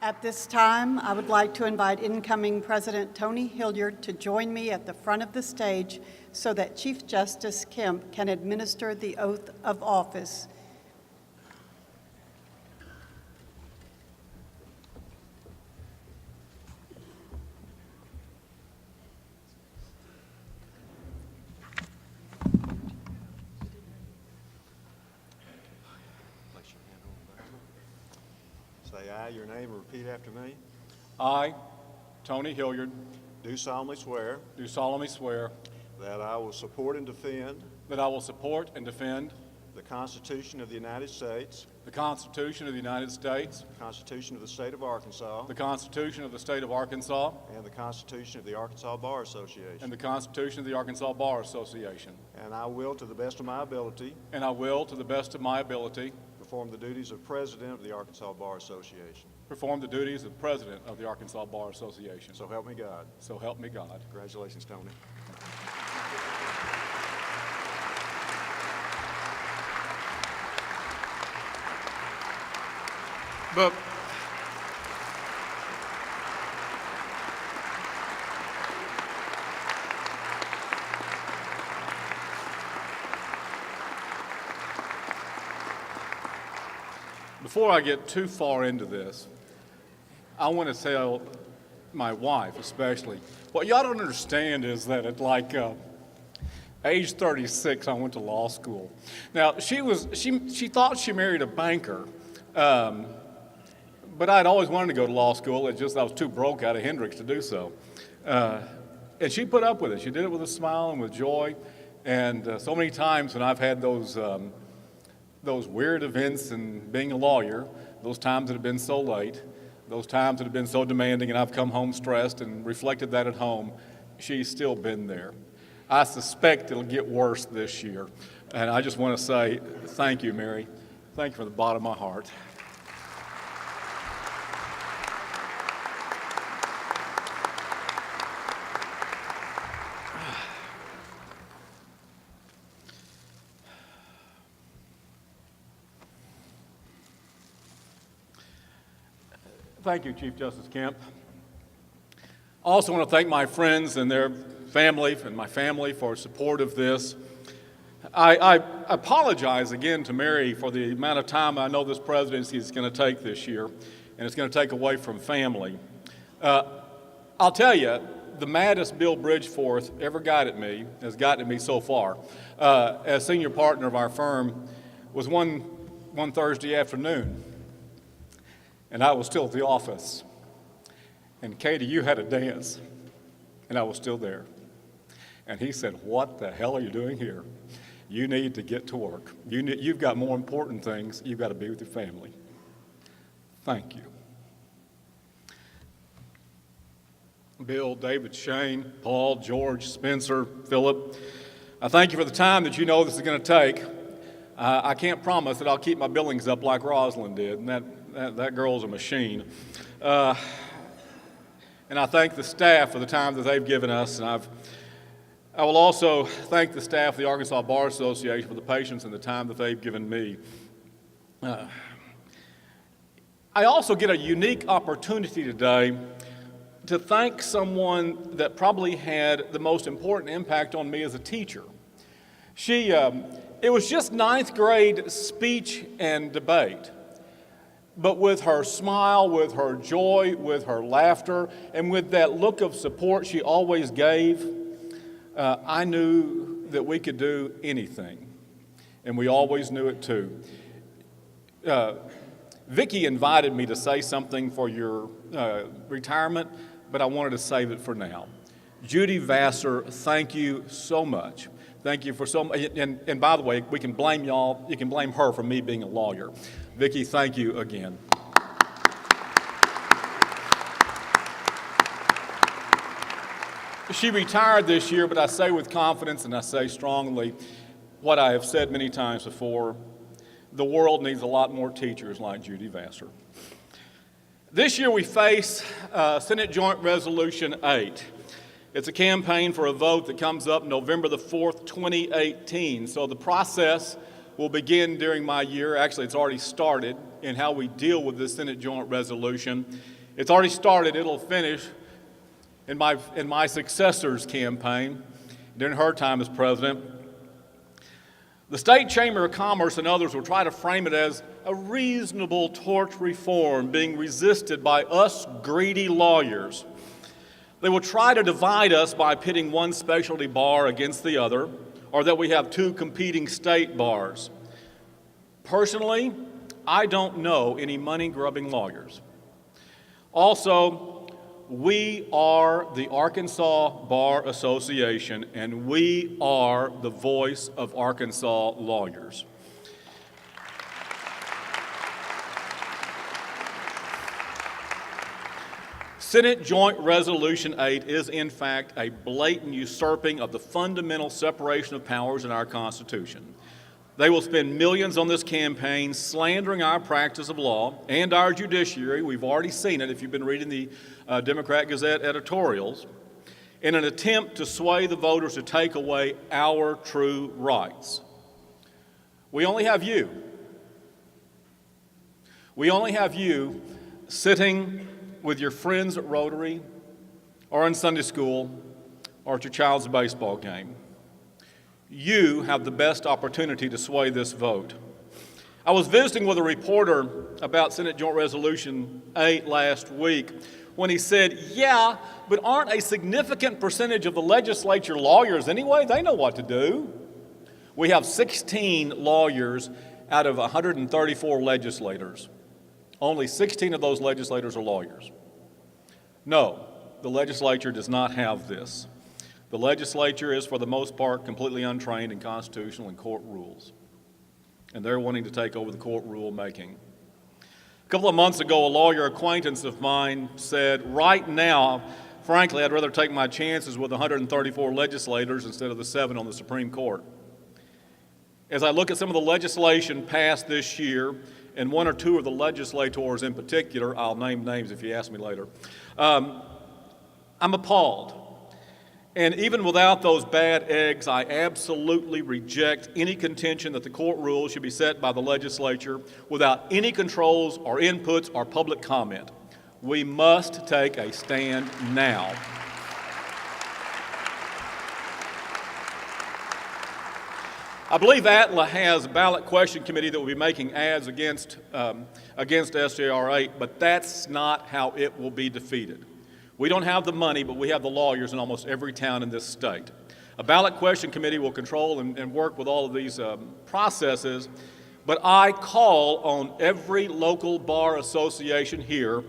At this time, I would like to invite incoming President Tony Hilliard to join me at the front of the stage so that Chief Justice Kemp can administer the oath of office. Say aye, your name, and repeat after me. I, Tony Hilliard, Do solemnly swear do solemnly swear that I will support and defend that I will support and defend the Constitution of the United States, the Constitution of the United States, the Constitution of the State of Arkansas, the Constitution of the State of Arkansas, and the Constitution of the Arkansas Bar Association. and the Constitution of the Arkansas Bar Association. And I will, to the best of my ability, And I will, to the best of my ability, perform the duties of President of the Arkansas Bar Association. perform the duties of President of the Arkansas Bar Association. So help me God. So help me God. Congratulations, Tony. But before I get too far into this, I want to tell my wife especially, what y'all don't understand is that at age 36, I went to law school. Now, she thought she married a banker, but I'd always wanted to go to law school. It's just I was too broke out of Hendricks to do so. And she put up with it. She did it with a smile and with joy. And so many times when I've had those weird events in being a lawyer, those times that have been so late, those times that have been so demanding, and I've come home stressed and reflected that at home, she's still been there. I suspect it'll get worse this year. And I just want to say thank you, Mary. Thank you from the bottom of my heart. Thank you, Chief Justice Kemp. I also want to thank my friends and their family and my family for support of this. I apologize again to Mary for the amount of time I know this presidency is going to take this year, and it's going to take away from family. I'll tell you, the maddest Bill Bridgeforth ever has gotten at me so far, as senior partner of our firm, was one Thursday afternoon. And I was still at the office. And Katie, you had a dance, and I was still there. And he said, "What the hell are you doing here? You need to get to work. You've got more important things. You've got to be with your family." Thank you. Bill, David, Shane, Paul, George, Spencer, Philip, I thank you for the time that you know this is going to take. I can't promise that I'll keep my billings up like Rosalind did, and that girl's a machine. And I thank the staff for the time that they've given us, and I will also thank the staff of the Arkansas Bar Association for the patience and the time that they've given me. I also get a unique opportunity today to thank someone that probably had the most important impact on me as a teacher. It was just ninth grade speech and debate. But with her smile, with her joy, with her laughter, and with that look of support she always gave, I knew that we could do anything. And we always knew it too. Vicki invited me to say something for your retirement, but I wanted to save it for now. Judy Vassar, thank you so much. Thank you for so much. And by the way, we can blame y'all. You can blame her for me being a lawyer. Vicki, thank you again. She retired this year, but I say with confidence and I say strongly what I have said many times before, the world needs a lot more teachers like Judy Vassar. This year we face Senate Joint Resolution 8. It's a campaign for a vote that comes up November the 4th, 2018. So the process will begin during my year. Actually, it's already started in how we deal with this Senate joint resolution. It's already started. It'll finish in my successor's campaign during her time as president. The State Chamber of Commerce and others will try to frame it as a reasonable tort reform being resisted by us greedy lawyers. They will try to divide us by pitting one specialty bar against the other, or that we have two competing state bars. Personally, I don't know any money-grubbing lawyers. Also, we are the Arkansas Bar Association, and we are the voice of Arkansas lawyers. Senate Joint Resolution 8 is, in fact, a blatant usurping of the fundamental separation of powers in our Constitution. They will spend millions on this campaign slandering our practice of law and our judiciary. We've already seen it if you've been reading the Democrat Gazette editorials, in an attempt to sway the voters to take away our true rights. We only have you. We only have you sitting with your friends at Rotary or in Sunday school or at your child's baseball game. You have the best opportunity to sway this vote. I was visiting with a reporter about Senate Joint Resolution 8 last week when he said, yeah, but aren't a significant percentage of the legislature lawyers anyway? They know what to do. We have 16 lawyers out of 134 legislators. Only 16 of those legislators are lawyers. No, the legislature does not have this. The legislature is, for the most part, completely untrained in constitutional and court rules. And they're wanting to take over the court rule making. A couple of months ago, a lawyer acquaintance of mine said, right now, frankly, I'd rather take my chances with 134 legislators instead of the 7 on the Supreme Court. As I look at some of the legislation passed this year, and one or two of the legislators in particular, I'll name names if you ask me later, I'm appalled. And even without those bad eggs, I absolutely reject any contention that the court rules should be set by the legislature without any controls or inputs or public comment. We must take a stand now. I believe ATLA has a ballot question committee that will be making ads against SJR 8, but that's not how it will be defeated. We don't have the money, but we have the lawyers in almost every town in this state. A ballot question committee will control and work with all of these processes, but I call on every local bar association here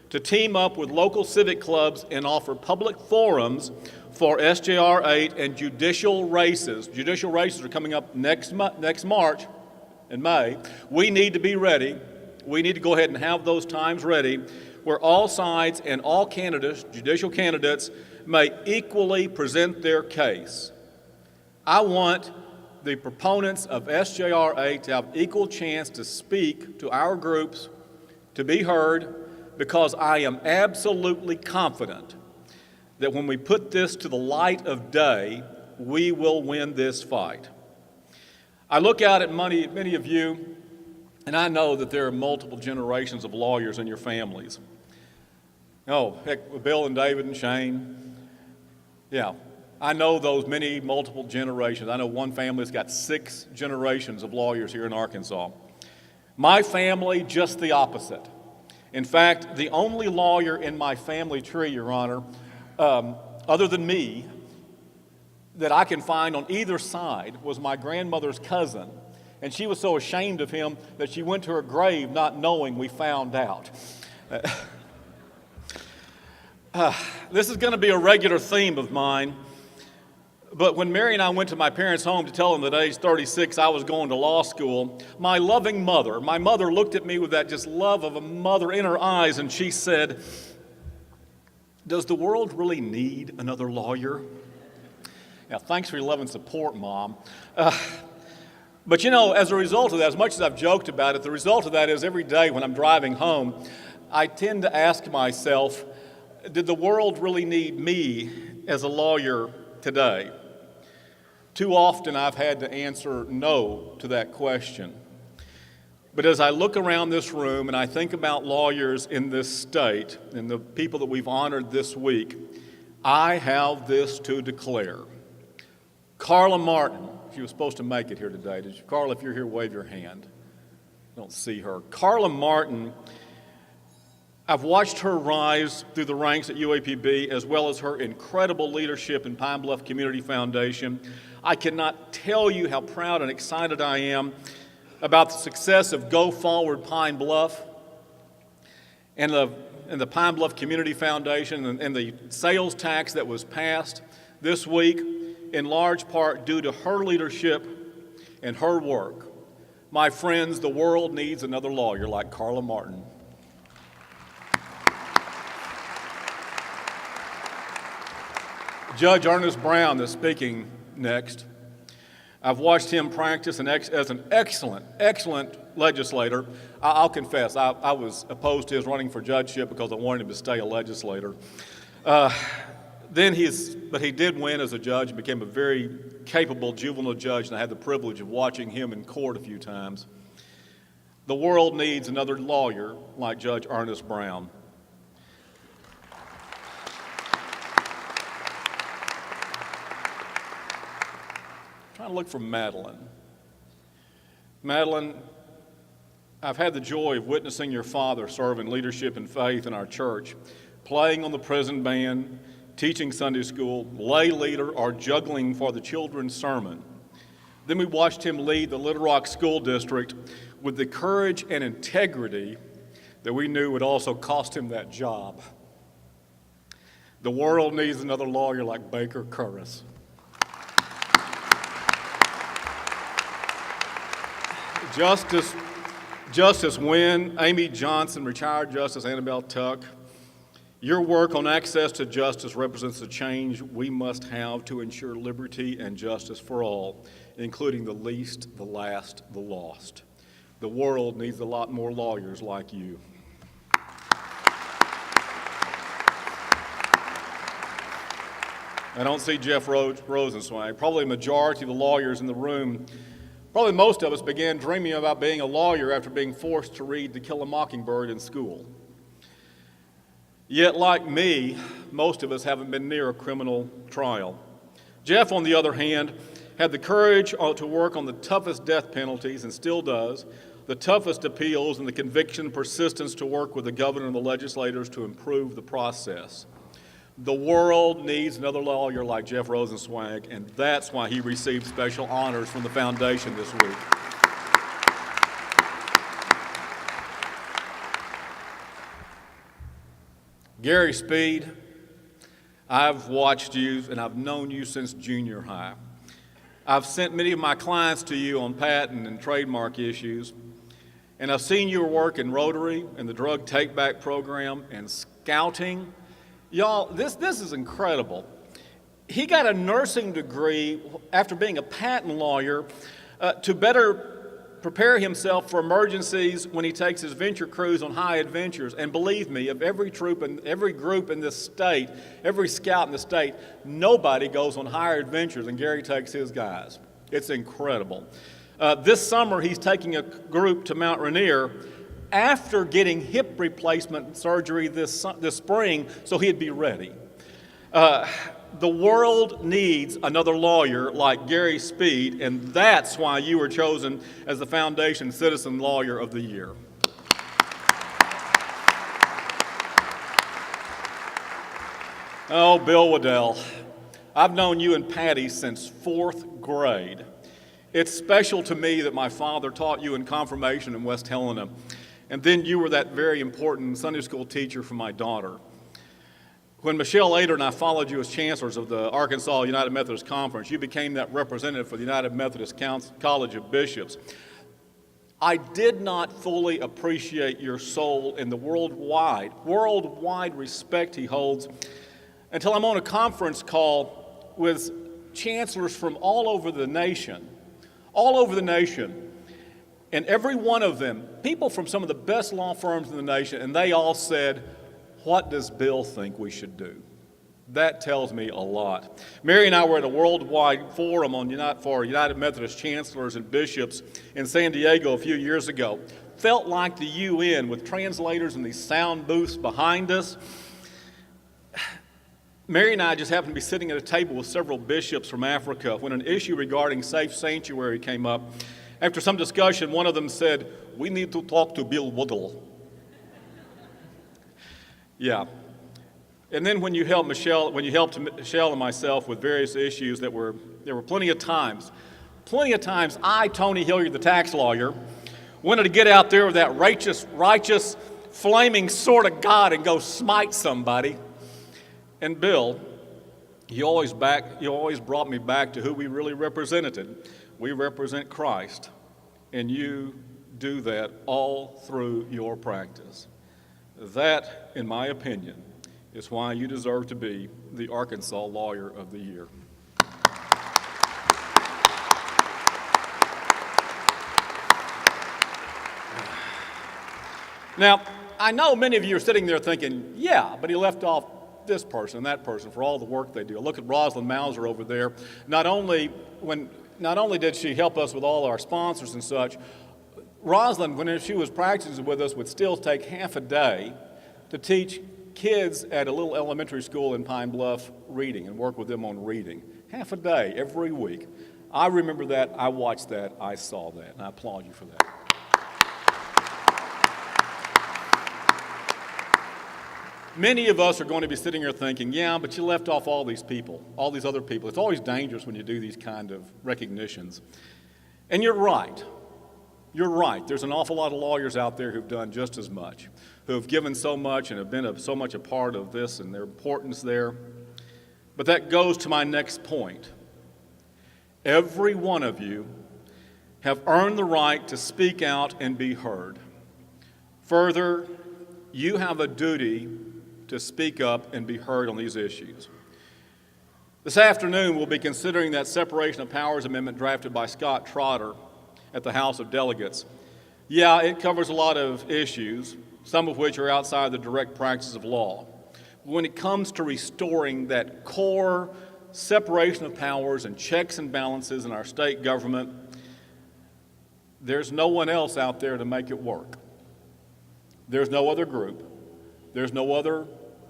to team up with local civic clubs and offer public forums for SJR 8 and judicial races. Judicial races are coming up next March and May. We need to be ready. We need to go ahead and have those times ready where all sides and all candidates, judicial candidates, may equally present their case. I want the proponents of SJR 8 to have equal chance to speak to our groups, to be heard, because I am absolutely confident that when we put this to the light of day, we will win this fight. I look out at many of you, and I know that there are multiple generations of lawyers in your families. Oh, heck, Bill and David and Shane. Yeah, I know those many multiple generations. I know one family's got 6 generations of lawyers here in Arkansas. My family, just the opposite. In fact, the only lawyer in my family tree, Your Honor, other than me, that I can find on either side was my grandmother's cousin. And she was so ashamed of him that she went to her grave not knowing we found out. This is going to be a regular theme of mine. But when Mary and I went to my parents' home to tell them that at age 36 I was going to law school, my loving mother, looked at me with that just love of a mother in her eyes, and she said, "Does the world really need another lawyer?" Now, thanks for your love and support, Mom. But you know, as a result of that, as much as I've joked about it, the result of that is every day when I'm driving home, I tend to ask myself, did the world really need me as a lawyer today? Too often I've had to answer no to that question. But as I look around this room and I think about lawyers in this state and the people that we've honored this week, I have this to declare. Carla Martin, she was supposed to make it here today. Did you? Carla, if you're here, wave your hand. I don't see her. Carla Martin, I've watched her rise through the ranks at UAPB as well as her incredible leadership in Pine Bluff Community Foundation. I cannot tell you how proud and excited I am about the success of Go Forward Pine Bluff and the Pine Bluff Community Foundation and the sales tax that was passed this week, in large part due to her leadership and her work. My friends, the world needs another lawyer like Carla Martin. Judge Ernest Brown is speaking next. I've watched him practice as an excellent legislator. I'll confess, I was opposed to his running for judgeship because I wanted him to stay a legislator. But he did win as a judge and became a very capable juvenile judge, and I had the privilege of watching him in court a few times. The world needs another lawyer like Judge Ernest Brown. I'm trying to look for Madeline. Madeline, I've had the joy of witnessing your father serve in leadership and faith in our church, playing on the prison band, teaching Sunday school, lay leader, or juggling for the children's sermon. Then we watched him lead the Little Rock School District with the courage and integrity that we knew would also cost him that job. The world needs another lawyer like Baker Curris. Justice Wynn, Amy Johnson, retired Justice Annabelle Tuck, your work on access to justice represents the change we must have to ensure liberty and justice for all, including the least, the last, the lost. The world needs a lot more lawyers like you. I don't see Jeff Rosenzweig. Probably a majority of the lawyers in the room, probably most of us began dreaming about being a lawyer after being forced to read To Kill a Mockingbird in school. Yet, like me, most of us haven't been near a criminal trial. Jeff, on the other hand, had the courage to work on the toughest death penalties, and still does, the toughest appeals, and the conviction and persistence to work with the governor and the legislators to improve the process. The world needs another lawyer like Jeff Rosenzweig, and that's why he received special honors from the foundation this week. Gary Speed, I've watched you and I've known you since junior high. I've sent many of my clients to you on patent and trademark issues, and I've seen your work in Rotary and the Drug Take-Back Program and Scouting. Y'all, this is incredible. He got a nursing degree after being a patent lawyer to better prepare himself for emergencies when he takes his venture cruise on high adventures. And believe me, of every troop and every group in this state, every scout in the state, nobody goes on higher adventures than Gary takes his guys. It's incredible. This summer, he's taking a group to Mount Rainier after getting hip replacement surgery this spring, so he'd be ready. The world needs another lawyer like Gary Speed, and that's why you were chosen as the Foundation Citizen Lawyer of the Year. Oh, Bill Waddell, I've known you and Patty since 4th grade. It's special to me that my father taught you in confirmation in West Helena, and then you were that very important Sunday school teacher for my daughter. When Michelle Ader and I followed you as chancellors of the Arkansas United Methodist Conference, you became that representative for the United Methodist College of Bishops. I did not fully appreciate your soul in the worldwide respect he holds until I'm on a conference call with chancellors from all over the nation, and every one of them, people from some of the best law firms in the nation, and they all said, "What does Bill think we should do?" That tells me a lot. Mary and I were at a worldwide forum for United Methodist chancellors and bishops in San Diego a few years ago. felt like the UN with translators and these sound booths behind us. Mary and I just happened to be sitting at a table with several bishops from Africa when an issue regarding safe sanctuary came up. After some discussion, one of them said, "We need to talk to Bill Woodall." Yeah. And then when you helped Michelle and myself with various issues there were plenty of times I, Tony Hilliard, the tax lawyer, wanted to get out there with that righteous, flaming sword of God and go smite somebody. And Bill, you always brought me back to who we really represented. We represent Christ, and you do that all through your practice. That, in my opinion, is why you deserve to be the Arkansas Lawyer of the Year. Now, I know many of you are sitting there thinking, yeah, but he left off this person and that person for all the work they do. Look at Rosalind Mauser over there. Not only did she help us with all our sponsors and such, Rosalind, when she was practicing with us, would still take half a day to teach kids at a little elementary school in Pine Bluff reading and work with them on reading. Half a day every week. I remember that, I watched that, I saw that, and I applaud you for that. Many of us are going to be sitting here thinking, yeah, but you left off all these people, all these other people. It's always dangerous when you do these kind of recognitions. And you're right. You're right. There's an awful lot of lawyers out there who've done just as much, who have given so much and have been so much a part of this and their importance there. But that goes to my next point. Every one of you have earned the right to speak out and be heard. Further, you have a duty to speak up and be heard on these issues. This afternoon, we'll be considering that separation of powers amendment drafted by Scott Trotter at the House of Delegates. Yeah, it covers a lot of issues, some of which are outside the direct practice of law. When it comes to restoring that core separation of powers and checks and balances in our state government, there's no one else out there to make it work. There's no other group. There's no other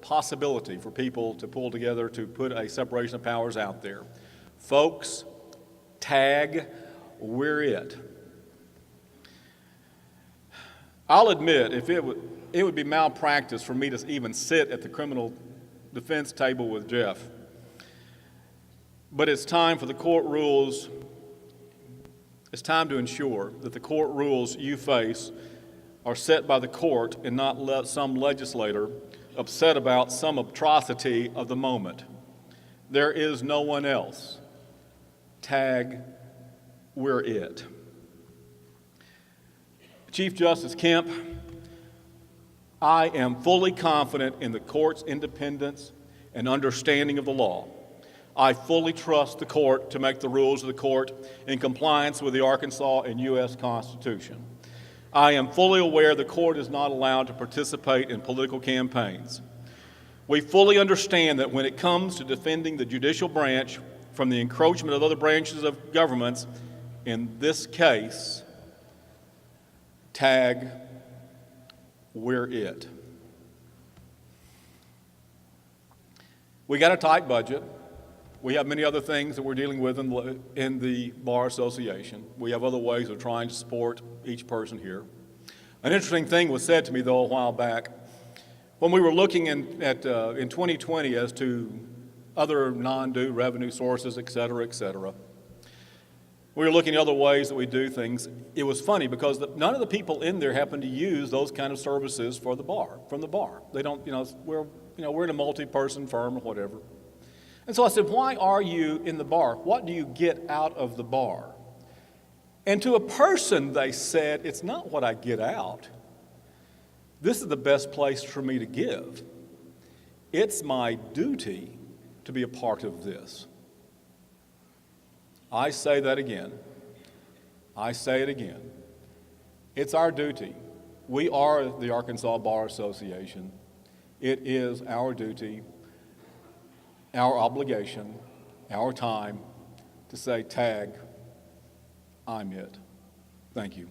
possibility for people to pull together to put a separation of powers out there. Folks, tag, we're it. I'll admit, if it would be malpractice for me to even sit at the criminal defense table with Jeff. But it's time for the court rules. It's time to ensure that the court rules you face are set by the court and not let some legislator upset about some atrocity of the moment. There is no one else. Tag, we're it. Chief Justice Kemp, I am fully confident in the court's independence and understanding of the law. I fully trust the court to make the rules of the court in compliance with the Arkansas and U.S. Constitution. I am fully aware the court is not allowed to participate in political campaigns. We fully understand that when it comes to defending the judicial branch from the encroachment of other branches of governments, in this case, tag, we're it. We got a tight budget. We have many other things that we're dealing with in the Bar Association. We have other ways of trying to support each person here. An interesting thing was said to me, though, a while back. When we were looking in 2020 as to other non-due revenue sources, et cetera, we were looking at other ways that we do things. It was funny because none of the people in there happen to use those kind of services from the bar. They don't, we're in a multi-person firm or whatever. And so I said, why are you in the bar? What do you get out of the bar? And to a person, they said, it's not what I get out. This is the best place for me to give. It's my duty to be a part of this. I say that again. I say it again. It's our duty. We are the Arkansas Bar Association. It is our duty, our obligation, our time to say, tag, I'm it. Thank you.